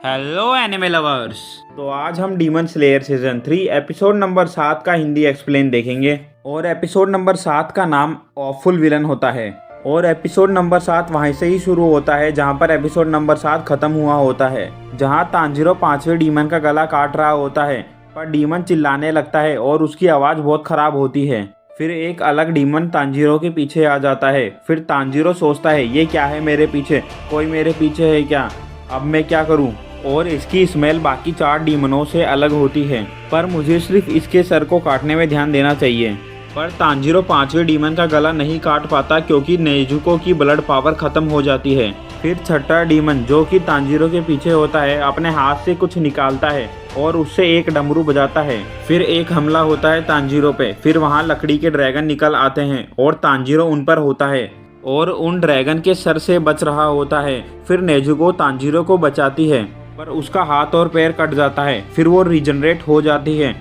Hello anime lovers. तो आज हम demon slayer season 3 episode number 7 का हिंदी एक्सप्लेन देखेंगे। और एपिसोड नंबर 7 का नाम ऑफुल विलन होता है। और एपिसोड नंबर 7 वहीं से ही शुरू होता है जहां पर एपिसोड नंबर 7 खत्म हुआ होता है, जहां तांजीरो 5वें डीमन का गला काट रहा होता है, पर डीमन चिल्लाने लगता है और उसकी आवाज़ बहुत ख़राब होती है। फिर एक अलग डीमन तांजीरो के पीछे आ जाता है। फिर तांजीरो सोचता है ये क्या है मेरे पीछे, कोई मेरे पीछे है क्या, अब मैं क्या करूं। और इसकी स्मेल बाकी 4 डीमनों से अलग होती है, पर मुझे सिर्फ इसके सर को काटने में ध्यान देना चाहिए। पर तांजीरो 5वें डीमन का गला नहीं काट पाता क्योंकि नेजुको की ब्लड पावर खत्म हो जाती है। फिर छठा डीमन जो कि तांजीरो के पीछे होता है अपने हाथ से कुछ निकालता है और उससे एक डमरू बजाता है। फिर एक हमला होता है तांजीरो पे। फिर वहाँ लकड़ी के ड्रैगन निकल आते हैं और तांजीरो उन पर होता है और उन ड्रैगन के सर से बच रहा होता है। फिर नेजुको तांजीरो को बचाती है पर उसका हाथ और पैर कट जाता है। फिर वो रीजनरेट हो जाती है।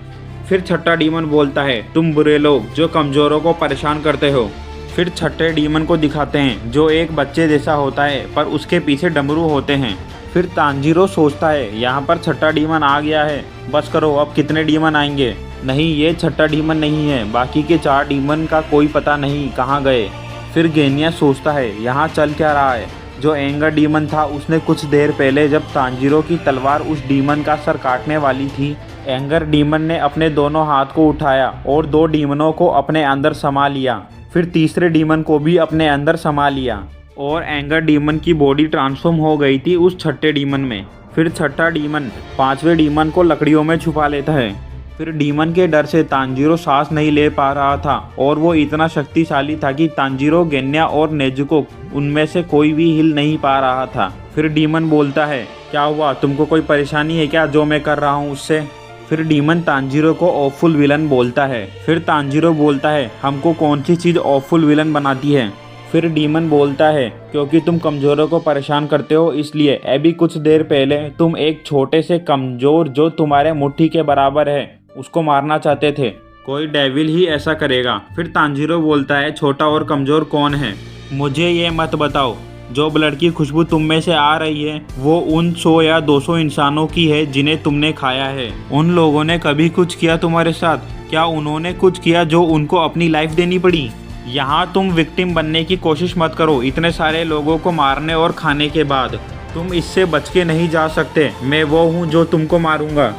फिर छठा डीमन बोलता है तुम बुरे लोग जो कमजोरों को परेशान करते हो। फिर छठे डीमन को दिखाते हैं जो एक बच्चे जैसा होता है पर उसके पीछे डमरू होते हैं। फिर तांजीरो सोचता है यहाँ पर छठा डीमन आ गया है, बस करो, अब कितने डीमन आएंगे। नहीं, ये छठा डीमन नहीं है, बाकी के 4 डीमन का कोई पता नहीं कहाँ गए। फिर गेनिया सोचता है यहाँ चल क्या रहा है। जो एंगर डीमन था उसने कुछ देर पहले जब तांजीरो की तलवार उस डीमन का सर काटने वाली थी, एंगर डीमन ने अपने दोनों हाथ को उठाया और 2 डीमनों को अपने अंदर समा लिया। फिर तीसरे डीमन को भी अपने अंदर समा लिया और एंगर डीमन की बॉडी ट्रांसफॉर्म हो गई थी उस छठे डीमन में। फिर छठा डीमन 5वें डीमन को लकड़ियों में छुपा लेता है। फिर डीमन के डर से तांजीरो सांस नहीं ले पा रहा था और वो इतना शक्तिशाली था कि तांजीरो, गेन्या और नेजुको उनमें से कोई भी हिल नहीं पा रहा था। फिर डीमन बोलता है क्या हुआ, तुमको कोई परेशानी है क्या जो मैं कर रहा हूँ उससे। फिर डीमन तांजीरो को ऑफुल विलन बोलता है। फिर तांजीरो बोलता है हमको कौन सी चीज़ ऑफुल विलन बनाती है। फिर डीमन बोलता है क्योंकि तुम कमज़ोरों को परेशान करते हो इसलिए। अभी कुछ देर पहले तुम एक छोटे से कमज़ोर जो तुम्हारे मुट्ठी के बराबर है उसको मारना चाहते थे, कोई डेविल ही ऐसा करेगा। फिर तांजीरो बोलता है छोटा और कमज़ोर कौन है, मुझे ये मत बताओ। जो ब्लड की खुशबू तुम में से आ रही है वो उन 100 या 200 इंसानों की है जिन्हें तुमने खाया है। उन लोगों ने कभी कुछ किया तुम्हारे साथ क्या? उन्होंने कुछ किया जो उनको अपनी लाइफ देनी पड़ी? यहाँ तुम विक्टिम बनने की कोशिश मत करो। इतने सारे लोगों को मारने और खाने के बाद तुम इससे बच के नहीं जा सकते। मैं वो हूँ जो तुमको मारूंगा।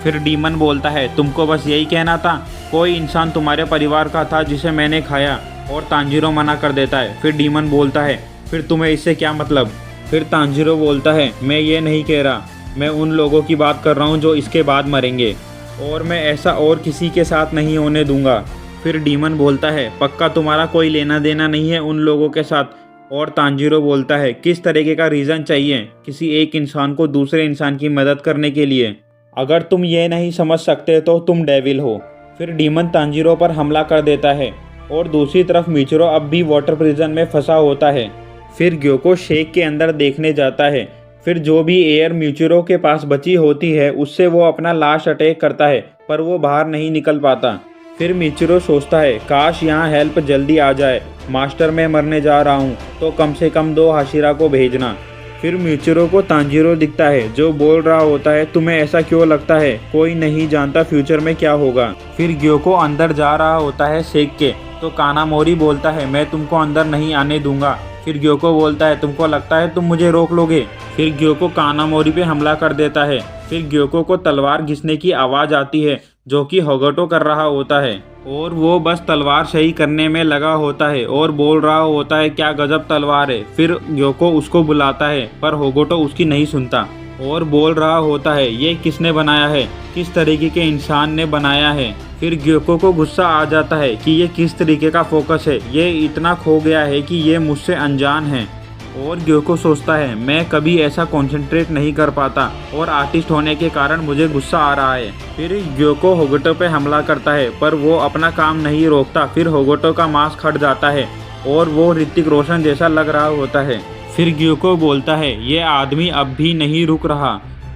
फिर डीमन बोलता है तुमको बस यही कहना था, कोई इंसान तुम्हारे परिवार का था जिसे मैंने खाया। और तांजीरो मना कर देता है। फिर डीमन बोलता है फिर तुम्हें इससे क्या मतलब। फिर तांजीरो बोलता है मैं ये नहीं कह रहा, मैं उन लोगों की बात कर रहा हूँ जो इसके बाद मरेंगे और मैं ऐसा और किसी के साथ नहीं होने दूंगा। फिर डीमन बोलता है पक्का तुम्हारा कोई लेना देना नहीं है उन लोगों के साथ। और तांजीरो बोलता है किस तरीके का रीज़न चाहिए किसी एक इंसान को दूसरे इंसान की मदद करने के लिए? अगर तुम ये नहीं समझ सकते तो तुम डेविल हो। फिर डीमन तांजीरो पर हमला कर देता है और दूसरी तरफ मिचिरो अब भी वाटर प्रिजन में फंसा होता है। फिर ग्योको शेक के अंदर देखने जाता है। फिर जो भी एयर मिचिरो के पास बची होती है उससे वो अपना लास्ट अटैक करता है पर वो बाहर नहीं निकल पाता। फिर मिचिरो सोचता है काश यहाँ हेल्प जल्दी आ जाए, मास्टर मैं मरने जा रहा हूँ तो कम से कम 2 हाशिरा को भेजना। फिर मिचिरो को तांजीरो दिखता है जो बोल रहा होता है तुम्हें ऐसा क्यों लगता है, कोई नहीं जानता फ्यूचर में क्या होगा। फिर ग्योको अंदर जा रहा होता है शेक के, तो कानामोरी बोलता है मैं तुमको अंदर नहीं आने दूंगा। फिर ग्योको बोलता है तुमको लगता है तुम मुझे रोक लोगे। फिर ग्योको कानामोरी पे हमला कर देता है। फिर ग्योको को तलवार घिसने की आवाज़ आती है जो कि होगोटो कर रहा होता है और वो बस तलवार सही करने में लगा होता है और बोल रहा होता है क्या गजब तलवार है। फिर ग्योको उसको बुलाता है पर होगोटो उसकी नहीं सुनता और बोल रहा होता है ये किसने बनाया है, किस तरीके के इंसान ने बनाया है। फिर ग्योको को गुस्सा आ जाता है कि ये किस तरीके का फोकस है, ये इतना खो गया है कि ये मुझसे अनजान है। और ग्योको सोचता है मैं कभी ऐसा कंसंट्रेट नहीं कर पाता और आर्टिस्ट होने के कारण मुझे गुस्सा आ रहा है। फिर ग्योको होगोटो पे हमला करता है पर वो अपना काम नहीं रोकता। फिर होगोटो का मास्क हट जाता है और वो ऋतिक रोशन जैसा लग रहा होता है। फिर ग्योको बोलता है ये आदमी अब भी नहीं रुक रहा।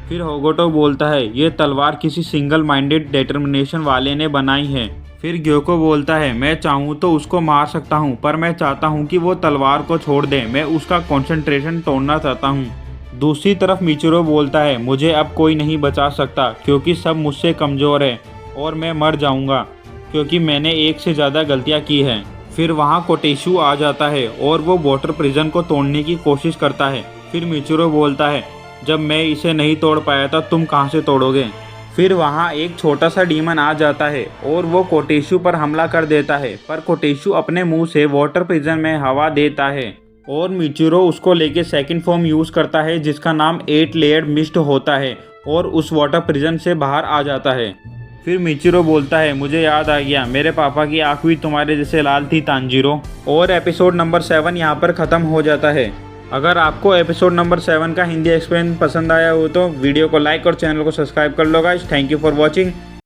फिर होगोटो बोलता है ये तलवार किसी सिंगल माइंडेड डिटर्मिनेशन वाले ने बनाई है। फिर ग्योको बोलता है मैं चाहूँ तो उसको मार सकता हूँ पर मैं चाहता हूँ कि वो तलवार को छोड़ दे, मैं उसका कंसंट्रेशन तोड़ना चाहता हूँ। दूसरी तरफ मिचिरो बोलता है, मुझे अब कोई नहीं बचा सकता क्योंकि सब मुझसे कमज़ोर है और मैं मर जाऊंगा क्योंकि मैंने एक से ज़्यादा गलतियां की हैं। फिर वहां कोटेशु आ जाता है और वो वाटर प्रिजन को तोड़ने की कोशिश करता है। फिर मिचिरो बोलता है, जब मैं इसे नहीं तोड़ पाया था तुम कहां से तोड़ोगे। फिर वहां एक छोटा सा डीमन आ जाता है और वो कोटेशु पर हमला कर देता है, पर कोटेशु अपने मुंह से वाटर प्रिजन में हवा देता है और मिचिरो उसको लेके सेकंड फॉर्म यूज़ करता है जिसका नाम 8 लेयर्ड मिस्ट होता है और उस वाटर प्रिजन से बाहर आ जाता है। फिर मिचिरो बोलता है, मुझे याद आ गया, मेरे पापा की आँख भी तुम्हारे जैसे लाल थी तांजीरो। और एपिसोड नंबर 7 यहाँ पर ख़त्म हो जाता है। अगर आपको एपिसोड नंबर 7 का हिंदी एक्सप्लेन पसंद आया हो तो वीडियो को लाइक और चैनल को सब्सक्राइब कर लो guys. Thank you for watching.